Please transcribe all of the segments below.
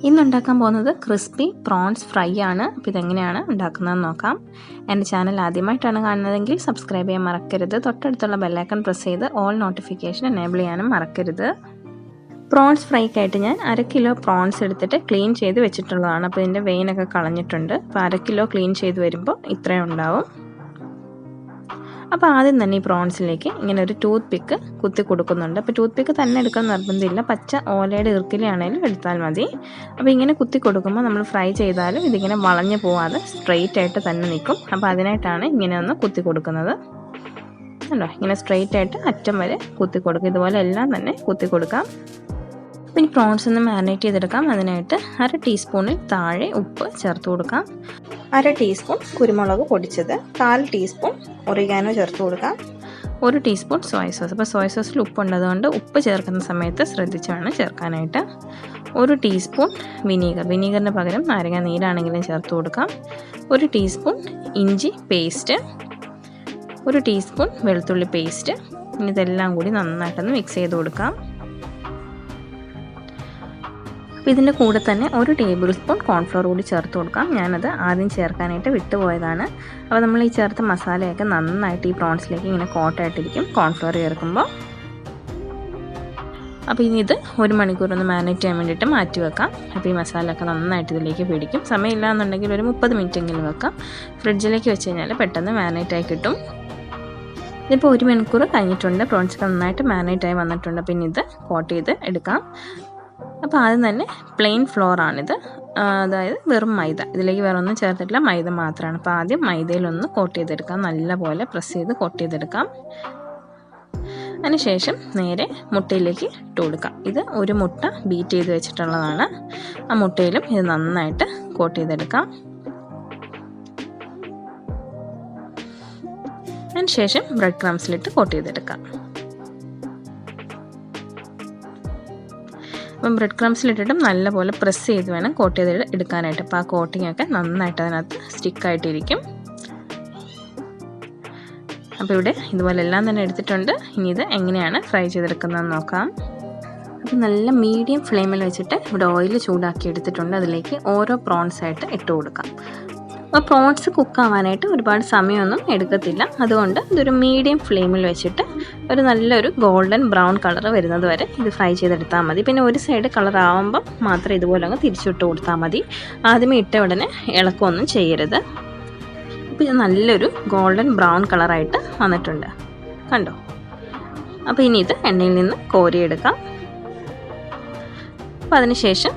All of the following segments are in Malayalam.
ഇന്ന് ഉണ്ടാക്കാൻ പോകുന്നത് ക്രിസ്പി പ്രോൺസ് ഫ്രൈ ആണ്. അപ്പോൾ ഇതെങ്ങനെയാണ് ഉണ്ടാക്കുന്നതെന്ന് നോക്കാം. എൻ്റെ ചാനൽ ആദ്യമായിട്ടാണ് കാണുന്നതെങ്കിൽ സബ്സ്ക്രൈബ് ചെയ്യാൻ മറക്കരുത്. തൊട്ടടുത്തുള്ള ബെല്ലൈക്കൺ പ്രസ് ചെയ്ത് ഓൾ നോട്ടിഫിക്കേഷൻ എനേബിൾ ചെയ്യാനും മറക്കരുത്. പ്രോൺസ് ഫ്രൈക്കായിട്ട് ഞാൻ 1/2 കിലോ പ്രോൺസ് എടുത്തിട്ട് ക്ലീൻ ചെയ്ത് വെച്ചിട്ടുള്ളതാണ്. അപ്പോൾ ഇതിൻ്റെ വെയിനൊക്കെ കളഞ്ഞിട്ടുണ്ട്. അപ്പോൾ 1/2 കിലോ ക്ലീൻ ചെയ്ത് വരുമ്പോൾ ഇത്രയും ഉണ്ടാവും. അപ്പോൾ ആദ്യം തന്നെ ഈ പ്രോൺസിലേക്ക് ഇങ്ങനെ ഒരു ടൂത്ത് പിക്ക് കുത്തി കൊടുക്കുന്നുണ്ട്. അപ്പോൾ ടൂത്ത് പിക്ക് തന്നെ എടുക്കാൻ നിർബന്ധമില്ല, പച്ച ഓലയുടെ ഇറുക്കിലാണെങ്കിലും എടുത്താൽ മതി. അപ്പോൾ ഇങ്ങനെ കുത്തി കൊടുക്കുമ്പോൾ നമ്മൾ ഫ്രൈ ചെയ്താലും ഇതിങ്ങനെ വളഞ്ഞു പോവാതെ സ്ട്രെയിറ്റ് ആയിട്ട് തന്നെ നിൽക്കും. അപ്പോൾ അതിനായിട്ടാണ് ഇങ്ങനെ ഒന്ന് കുത്തി കൊടുക്കുന്നത്. അല്ലോ, ഇങ്ങനെ സ്ട്രെയിറ്റ് ആയിട്ട് അറ്റം വരെ കുത്തി കൊടുക്കുക. ഇതുപോലെ എല്ലാം തന്നെ കുത്തി കൊടുക്കാം. പിന്നെ പ്രോൺസ് ഒന്ന് മാരിനേറ്റ് ചെയ്തെടുക്കാം. അതിനായിട്ട് 1/2 ടീസ്പൂണിൽ താഴെ ഉപ്പ് ചേർത്ത് കൊടുക്കാം. 1/2 ടീസ്പൂൺ കുരുമുളക് പൊടിച്ചത്, 1/4 ടീസ്പൂൺ ഒറിഗാനോ ചേർത്ത് കൊടുക്കാം, 1 ടീസ്പൂൺ സോയ സോസ്. അപ്പോൾ സോയ സോസിൽ ഉപ്പുള്ളതുകൊണ്ട് ഉപ്പ് ചേർക്കുന്ന സമയത്ത് ശ്രദ്ധിച്ച് വേണം ചേർക്കാനായിട്ട്. 1 ടീസ്പൂൺ വിനീഗറിന് പകരം നാരങ്ങ നീരാണെങ്കിലും ചേർത്ത് കൊടുക്കാം. 1 ടീസ്പൂൺ ഇഞ്ചി പേസ്റ്റ്, 1 ടീസ്പൂൺ വെളുത്തുള്ളി പേസ്റ്റ്. ഇനി ഇതെല്ലാം കൂടി നന്നായിട്ടൊന്ന് മിക്സ് ചെയ്ത് കൊടുക്കാം. അപ്പോൾ ഇതിൻ്റെ കൂടെ തന്നെ 1 ടേബിൾ സ്പൂൺ കോൺഫ്ലോർ കൂടി ചേർത്ത് കൊടുക്കാം. ഞാനത് ആദ്യം ചേർക്കാനായിട്ട് വിട്ടുപോയതാണ്. അപ്പോൾ നമ്മൾ ഈ ചേർത്ത മസാലയൊക്കെ നന്നായിട്ട് ഈ പ്രോൺസിലേക്ക് ഇങ്ങനെ കോട്ടായിട്ടിരിക്കും കോൺഫ്ലോർ ചേർക്കുമ്പോൾ. അപ്പോൾ ഇനി ഇത് 1 മണിക്കൂർ ഒന്ന് മാരിനേറ്റ് ചെയ്യാൻ വേണ്ടിയിട്ട് മാറ്റി വെക്കാം. അപ്പോൾ ഈ മസാലയൊക്കെ നന്നായിട്ട് ഇതിലേക്ക് പിടിക്കും. സമയമില്ല എന്നുണ്ടെങ്കിൽ ഒരു 30 മിനിറ്റെങ്കിലും വെക്കാം. ഫ്രിഡ്ജിലേക്ക് വെച്ച് കഴിഞ്ഞാൽ പെട്ടെന്ന് മാരിനേറ്റായി കിട്ടും. ഇതിപ്പോൾ 1 മണിക്കൂർ കഴിഞ്ഞിട്ടുണ്ട്. പ്രോൺസൊക്കെ നന്നായിട്ട് മാരിനേറ്റായി വന്നിട്ടുണ്ട്. പിന്നെ ഇത് കോട്ട് ചെയ്ത് എടുക്കാം. അപ്പോൾ ആദ്യം തന്നെ പ്ലെയിൻ ഫ്ലോർ ആണിത്, അതായത് വെറും മൈദ. ഇതിലേക്ക് വേറെ ഒന്നും ചേർത്തിട്ടില്ല, മൈദ മാത്രമാണ്. അപ്പോൾ ആദ്യം മൈദയിലൊന്ന് കോട്ട് ചെയ്തെടുക്കാം. നല്ലപോലെ പ്രസ് ചെയ്ത് കോട്ട് ചെയ്തെടുക്കാം. അതിനുശേഷം നേരെ മുട്ടയിലേക്ക് ഇട്ട് കൊടുക്കാം. ഇത് 1 മുട്ട ബീറ്റ് ചെയ്ത് വെച്ചിട്ടുള്ളതാണ്. ആ മുട്ടയിലും ഇത് നന്നായിട്ട് കോട്ട് ചെയ്തെടുക്കാം. അതിനുശേഷം ബ്രെഡ് ക്രംസിലിട്ട് കോട്ട് ചെയ്തെടുക്കാം. അപ്പം ബ്രെഡ് ക്രംസിലിട്ടിട്ടും നല്ലപോലെ പ്രസ് ചെയ്ത് വേണം കോട്ട് ചെയ്ത് എടുക്കാനായിട്ട്. അപ്പോൾ ആ കോട്ടിങ്ങൊക്കെ നന്നായിട്ട് അതിനകത്ത് സ്റ്റിക്കായിട്ടിരിക്കും. അപ്പോൾ ഇവിടെ ഇതുപോലെ എല്ലാം തന്നെ എടുത്തിട്ടുണ്ട്. ഇനി ഇത് എങ്ങനെയാണ് ഫ്രൈ ചെയ്തെടുക്കുന്നതെന്ന് നോക്കാം. അപ്പോൾ നല്ല മീഡിയം ഫ്ലെയിമിൽ വെച്ചിട്ട് ഇവിടെ ഓയിൽ ചൂടാക്കി എടുത്തിട്ടുണ്ട്. അതിലേക്ക് ഓരോ പ്രോൺസായിട്ട് ഇട്ട് കൊടുക്കാം. അപ്പോൾ പ്രോൺസ് കുക്കാവാനായിട്ട് ഒരുപാട് സമയമൊന്നും എടുക്കത്തില്ല. അതുകൊണ്ട് ഇതൊരു മീഡിയം ഫ്ലെയിമിൽ വെച്ചിട്ട് ഒരു നല്ലൊരു ഗോൾഡൻ ബ്രൗൺ കളർ വരുന്നത് വരെ ഇത് ഫ്രൈ ചെയ്തെടുത്താൽ മതി. പിന്നെ ഒരു സൈഡ് കളർ ആകുമ്പം മാത്രം ഇതുപോലെ അങ്ങ് തിരിച്ചിട്ട് കൊടുത്താൽ മതി. ആദ്യമേ ഇട്ട ഉടനെ ഇളക്കമൊന്നും ചെയ്യരുത്. അപ്പോൾ ഇത് നല്ലൊരു ഗോൾഡൻ ബ്രൗൺ കളറായിട്ട് വന്നിട്ടുണ്ട്, കണ്ടോ? അപ്പോൾ ഇനി ഇത് എണ്ണയിൽ നിന്ന് കോരിയെടുക്കാം. അപ്പോൾ അതിനുശേഷം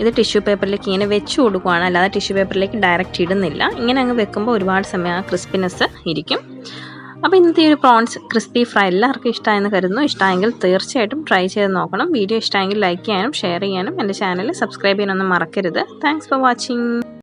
ഇത് ടിഷ്യൂ പേപ്പറിലേക്ക് ഇങ്ങനെ വെച്ച് കൊടുക്കുകയാണ്, അല്ലാതെ ടിഷ്യൂ പേപ്പറിലേക്ക് ഡയറക്റ്റ് ഇടുന്നില്ല. ഇങ്ങനെ അങ്ങ് വെക്കുമ്പോൾ ഒരുപാട് സമയം ആ ക്രിസ്പിനെസ് ഇരിക്കും. അപ്പോൾ ഇന്നത്തെ ഒരു പ്രോൺസ് ക്രിസ്പി ഫ്രൈ എല്ലാവർക്കും ഇഷ്ടമായെന്ന് കരുതുന്നു. ഇഷ്ടമായെങ്കിൽ തീർച്ചയായിട്ടും ട്രൈ ചെയ്ത് നോക്കണം. വീഡിയോ ഇഷ്ടമായെങ്കിൽ ലൈക്ക് ചെയ്യാനും ഷെയർ ചെയ്യാനും എൻ്റെ ചാനൽ സബ്സ്ക്രൈബ് ചെയ്യാനൊന്നും മറക്കരുത്. Thanks for watching.